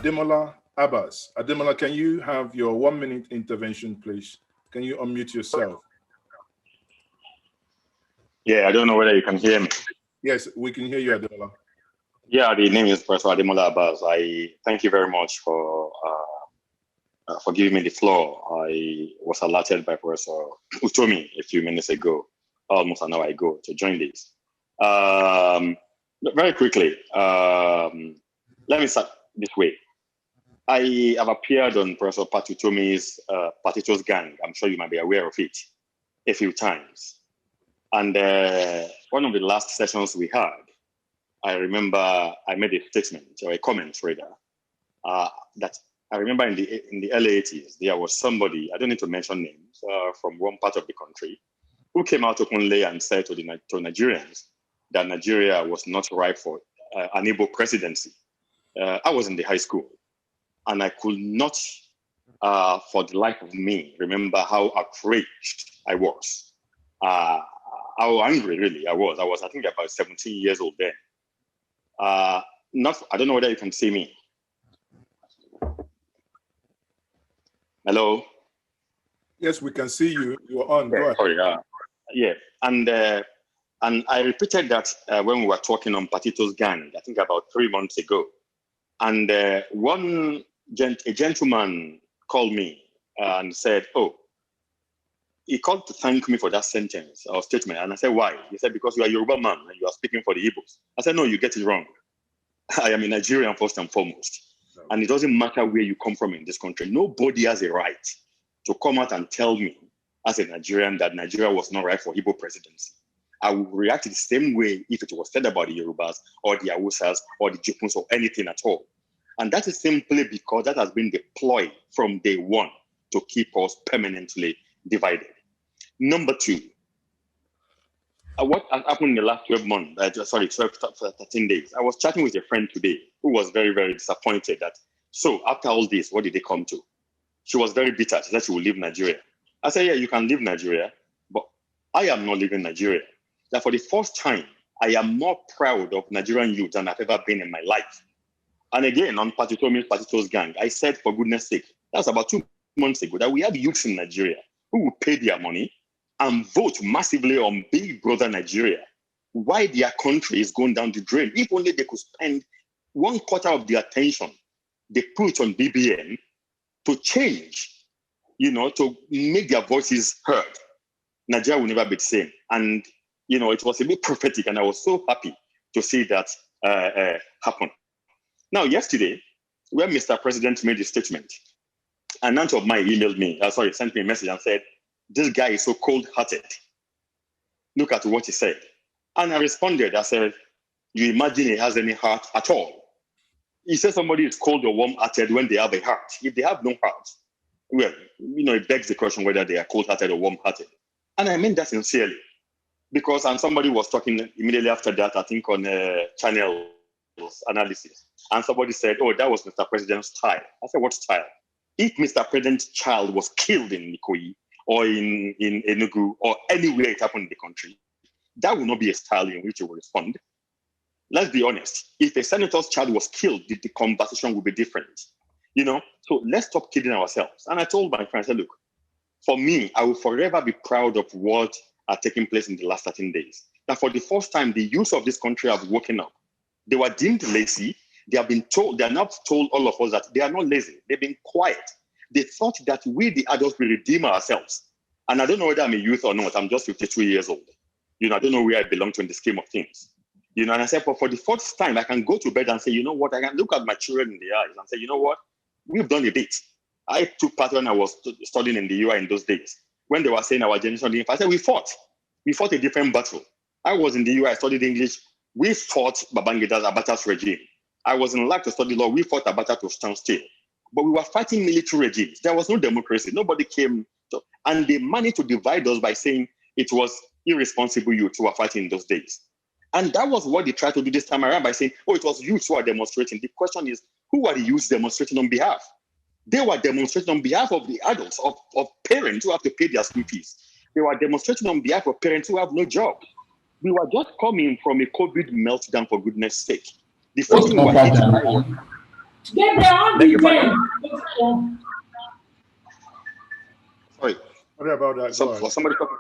Ademola Abass. Ademola, can you have your 1 minute intervention, please? Can you unmute yourself? Yeah, I don't know whether you can hear me. Yes, we can hear you, Ademola. Yeah, the name is Prof Ademola Abass. I thank you very much for giving me the floor. I was alerted by Professor Utomi a few minutes ago, almost an hour ago, to join this. Very quickly, let me start this way. I have appeared on Professor Pat Utomi's Potatoes Gang. I'm sure you might be aware of it a few times. And one of the last sessions we had, I remember I made a statement or a comment rather that I remember in the early 80s, there was somebody, I don't need to mention names, from one part of the country who came out openly and said to Nigerians that Nigeria was not ripe for an Igbo presidency. I was in the high school and I could not, for the life of me, remember how outraged I was. How angry really I was. I think about 17 years old then. I don't know whether you can see me. Hello? Yes, we can see you. You're on. Go ahead. Sorry, yeah. And I repeated that when we were talking on Potatoes Gang, I think about 3 months ago. And a gentleman called me and said, oh, he called to thank me for that sentence or statement. And I said, why? He said, because you are a Yoruba man and you are speaking for the Igbos. I said, no, you get it wrong. I am a Nigerian first and foremost. No. And it doesn't matter where you come from in this country. Nobody has a right to come out and tell me as a Nigerian that Nigeria was not right for Igbo presidency. I would react the same way if it was said about the Yorubas or the Awusas or the Jupuns or anything at all. And that is simply because that has been deployed from day one to keep us permanently divided. Number two, what happened in the last 13 days, I was chatting with a friend today who was very, very disappointed that, so after all this, what did they come to? She was very bitter. She said she will leave Nigeria. I said, yeah, you can leave Nigeria, but I am not leaving Nigeria. That for the first time, I am more proud of Nigerian youth than I've ever been in my life. And again, on Potatoes Gang, I said, for goodness sake, that's about 2 months ago, that we have youths in Nigeria who will pay their money and vote massively on Big Brother Nigeria. Why their country is going down the drain. If only they could spend 1/4 of their attention they put on BBN to change, to make their voices heard, Nigeria will never be the same. And, it was a bit prophetic, and I was so happy to see that happen. Now, yesterday, when Mr. President made his statement, an aunt of mine emailed me, sent me a message and said, this guy is so cold-hearted. Look at what he said. And I responded, I said, you imagine he has any heart at all? He said somebody is cold or warm-hearted when they have a heart. If they have no heart, well, it begs the question whether they are cold-hearted or warm-hearted. And I mean that sincerely. Because, and somebody was talking immediately after that, I think on channel analysis. And somebody said, oh, that was Mr. President's child. I said, what child? If Mr. President's child was killed in Ikoyi or in Enugu or anywhere it happened in the country, that will not be a style in which you will respond. Let's be honest. If a senator's child was killed, the conversation would be different. So let's stop kidding ourselves. And I told my friend, I said, look, for me, I will forever be proud of what are taking place in the last 13 days. That for the first time, the youth of this country have woken up. They were deemed lazy. They are now told all of us that they are not lazy. They've been quiet. They thought that we, the adults, will redeem ourselves. And I don't know whether I'm a youth or not. I'm just 52 years old. I don't know where I belong to in the scheme of things. And I said, but for the first time, I can go to bed and say, you know what? I can look at my children in the eyes and say, you know what? We've done a bit. I took part when I was studying in the UI in those days. When they were saying our generation didn't fight, I said, we fought. We fought a different battle. I was in the UI, I studied English. We fought Abacha's regime. I was in LAC to study law. We fought Abacha to stand still. But we were fighting military regimes. There was no democracy. Nobody came. And they managed to divide us by saying it was irresponsible youth who were fighting in those days. And that was what they tried to do this time around by saying, oh, it was youth who are demonstrating. The question is, who are the youth demonstrating on behalf? They were demonstrating on behalf of the adults, of parents who have to pay their school fees. They were demonstrating on behalf of parents who have no job. We were just coming from a COVID meltdown, for goodness sake. The first thing we were hit by was, Get there on Beg your the pardon? Sorry. Sorry about that. Go ahead. Somebody talking.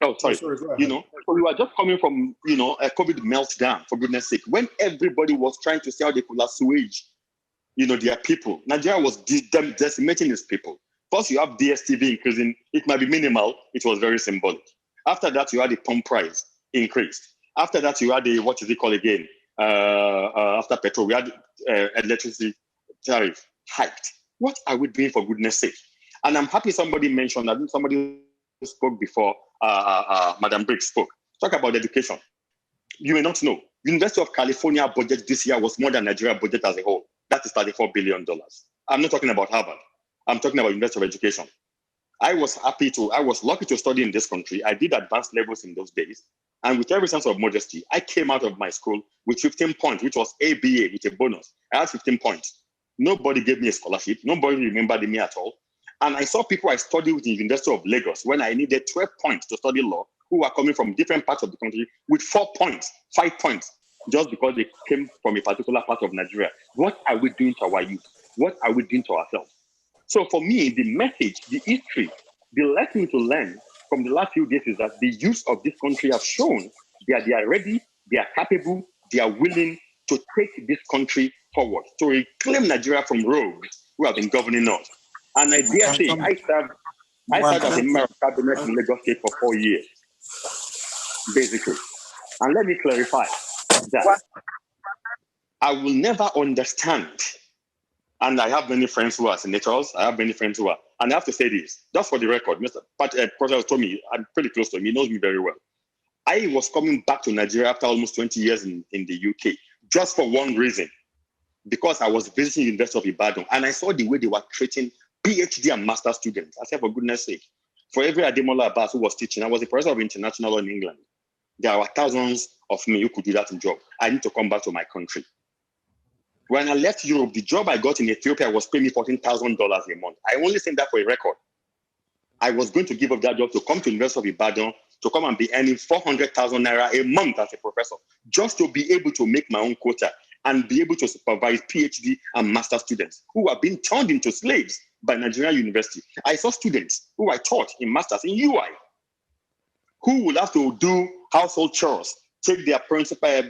Oh, sorry. Sorry, go ahead. You know, so we were just coming from, you know, a COVID meltdown, for goodness sake, when everybody was trying to see how they could assuage, you know, their people. Nigeria was decimating its people. First, you have DSTV increasing. It might be minimal. It was very symbolic. After that, you had the pump price increased. After that, you had the, what is it called again? After petrol, we had electricity tariff hiked. What are we doing, for goodness sake? And I'm happy somebody mentioned, I think somebody spoke before, Madam Briggs spoke. Talk about education. You may not know. University of California budget this year was more than Nigeria budget as a whole. That is $34 billion. I'm not talking about Harvard. I'm talking about University of Education. I was lucky to study in this country. I did advanced levels in those days. And with every sense of modesty, I came out of my school with 15 points, which was ABA with a bonus. I had 15 points. Nobody gave me a scholarship. Nobody remembered me at all. And I saw people I studied with the University of Lagos when I needed 12 points to study law, who were coming from different parts of the country with 4 points, 5 points, just because they came from a particular part of Nigeria. What are we doing to our youth? What are we doing to ourselves? So for me, the message, the history, the lesson to learn from the last few days is that the youth of this country have shown that they are ready, they are capable, they are willing to take this country forward, to reclaim Nigeria from rogues who have been governing us. And I dare say, I served as a member of cabinet in Lagos State for 4 years, basically. And let me clarify that I will never understand, and I have many friends who are senators, I have many friends who are, and I have to say this, just for the record, Mr. Professor told me, I'm pretty close to him, he knows me very well. I was coming back to Nigeria after almost 20 years in the UK, just for one reason, because I was visiting the University of Ibadan, and I saw the way they were treating PhD and master students. I said, for goodness sake, for every Ademola Abass who was teaching, I was a professor of international law in England. There were thousands of me who could do that job. I need to come back to my country. When I left Europe, the job I got in Ethiopia was paying me $14,000 a month. I only sent that for a record. I was going to give up that job to come to the University of Ibadan, to come and be earning 400,000 naira a month as a professor, just to be able to make my own quota and be able to supervise PhD and master students who are being turned into slaves by Nigerian University. I saw students who I taught in masters in UI, who will have to do household chores, take their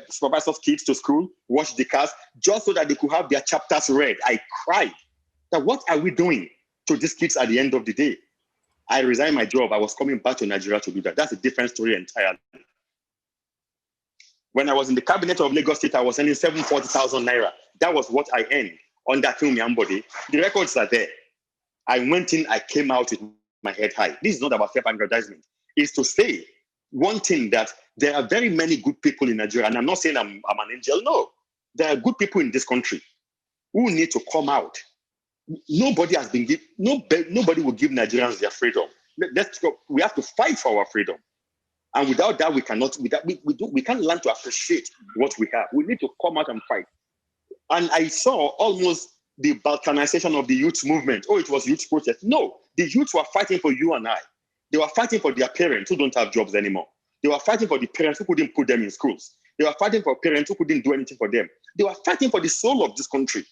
supervisor's kids to school, wash the cars, just so that they could have their chapters read. I cried. That what are we doing to these kids at the end of the day? I resigned my job. I was coming back to Nigeria to do that. That's a different story entirely. When I was in the cabinet of Lagos State, I was earning 740,000 naira. That was what I earned under Kunmi Ambode. The records are there. I went in, I came out with my head high. This is not about self-aggrandizement. It's to say one thing, that there are very many good people in Nigeria, and I'm not saying I'm an angel. No, there are good people in this country who need to come out. Nobody has been given. Nobody will give Nigerians their freedom. Let's go. We have to fight for our freedom, and without that, we cannot. We can't learn to appreciate what we have. We need to come out and fight. And I saw almost the balkanization of the youth movement. Oh, it was youth protest. No, the youth were fighting for you and I. They were fighting for their parents who don't have jobs anymore. They were fighting for the parents who couldn't put them in schools. They were fighting for parents who couldn't do anything for them. They were fighting for the soul of this country.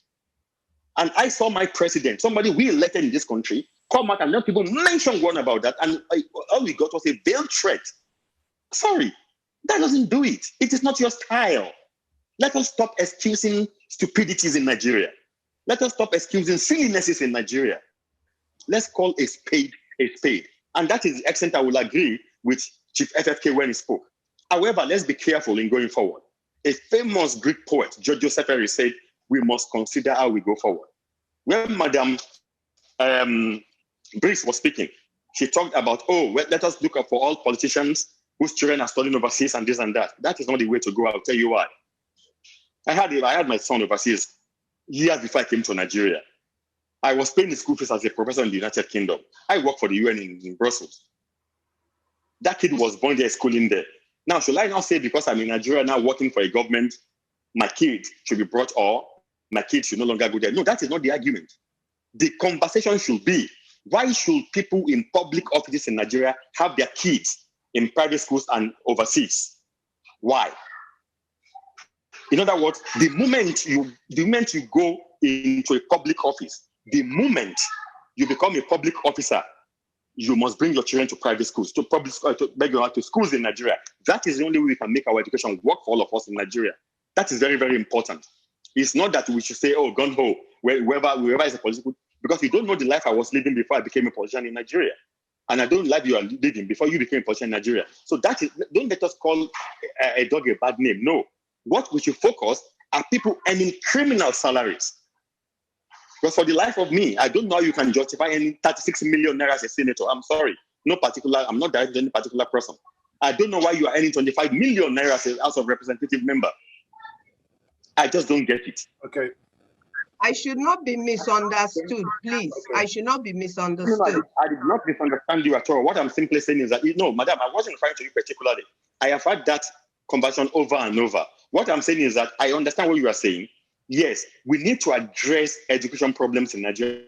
And I saw my president, somebody we elected in this country, come out and not even mention one about that. And all we got was a veiled threat. Sorry, that doesn't do it. It is not your style. Let us stop excusing stupidities in Nigeria. Let us stop excusing sillinesses in Nigeria. Let's call a spade a spade. And that is the extent I will agree with Chief FFK when he spoke. However, let's be careful in going forward. A famous Greek poet, George Joseph, said, we must consider how we go forward. When Madam Briggs was speaking, she talked about, let us look up for all politicians whose children are studying overseas and this and that. That is not the way to go. I'll tell you why. I had my son overseas years before I came to Nigeria. I was paying the school fees as a professor in the United Kingdom. I work for the UN in Brussels. That kid was born there, schooling there. Now, should I now say because I'm in Nigeria now working for a government, my kid should be brought, or my kid should no longer go there? No, that is not the argument. The conversation should be, why should people in public offices in Nigeria have their kids in private schools and overseas? Why? In other words, the moment you go into a public office. The moment you become a public officer, you must bring your children to private schools, to schools in Nigeria. That is the only way we can make our education work for all of us in Nigeria. That is very, very important. It's not that we should say, oh, gun ho, wherever is a political, because you don't know the life I was living before I became a politician in Nigeria. And I don't like you are living before you became a politician in Nigeria. So that is, don't let us call a dog a bad name. No. What we should focus are people earning criminal salaries. Because for the life of me, I don't know how you can justify any 36 million naira as a senator. I'm sorry. I'm not directed to any particular person. I don't know why you are earning 25 million naira as a House of Representative member. I just don't get it. Okay. I should not be misunderstood, please. Okay. I should not be misunderstood. No, I did not misunderstand you at all. What I'm simply saying is that, no, madam, I wasn't referring to you particularly. I have had that conversation over and over. What I'm saying is that I understand what you are saying. Yes, we need to address education problems in Nigeria,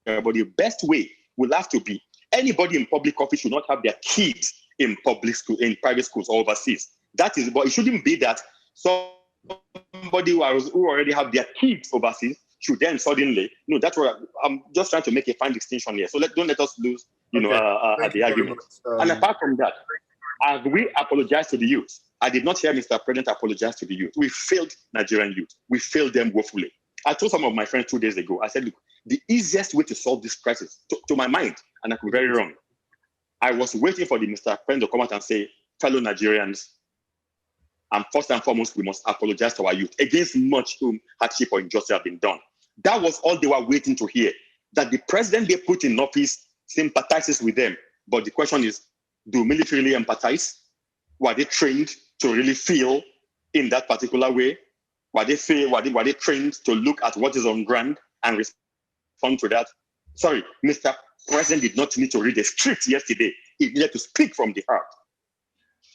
but the best way will have to be anybody in public office should not have their kids in public school, in private schools or overseas. That is, but it shouldn't be that somebody who already have their kids overseas should then suddenly, no, that's what I'm just trying to make a fine distinction here. So don't let us lose, the argument. And apart from that, have we apologized to the youth? I did not hear Mr. President apologize to the youth. We failed Nigerian youth. We failed them woefully. I told some of my friends 2 days ago, I said, look, the easiest way to solve this crisis, to my mind, and I could be very wrong, I was waiting for the Mr. President to come out and say, fellow Nigerians, and first and foremost, we must apologize to our youth against much hardship or injustice have been done. That was all they were waiting to hear, that the president they put in office sympathizes with them. But the question is, do military really empathize? Were they trained to really feel in that particular way? Were they trained to look at what is on ground and respond to that? Sorry, Mr. President did not need to read a script yesterday. He needed to speak from the heart,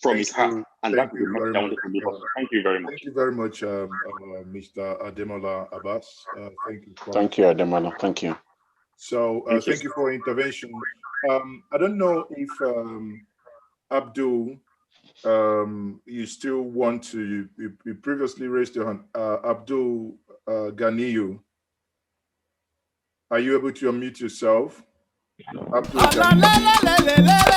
from his heart. And that's the message I wanted to leave us. Thank you very much. Thank you very much, Mr. Ademola Abass. Thank you. Thank you, Ademola. Thank you. So thank you for your intervention. I don't know if Abdul, you still want to, you previously raised your hand. Abdul Ganiyu, are you able to unmute yourself? Abdul Ganiyu.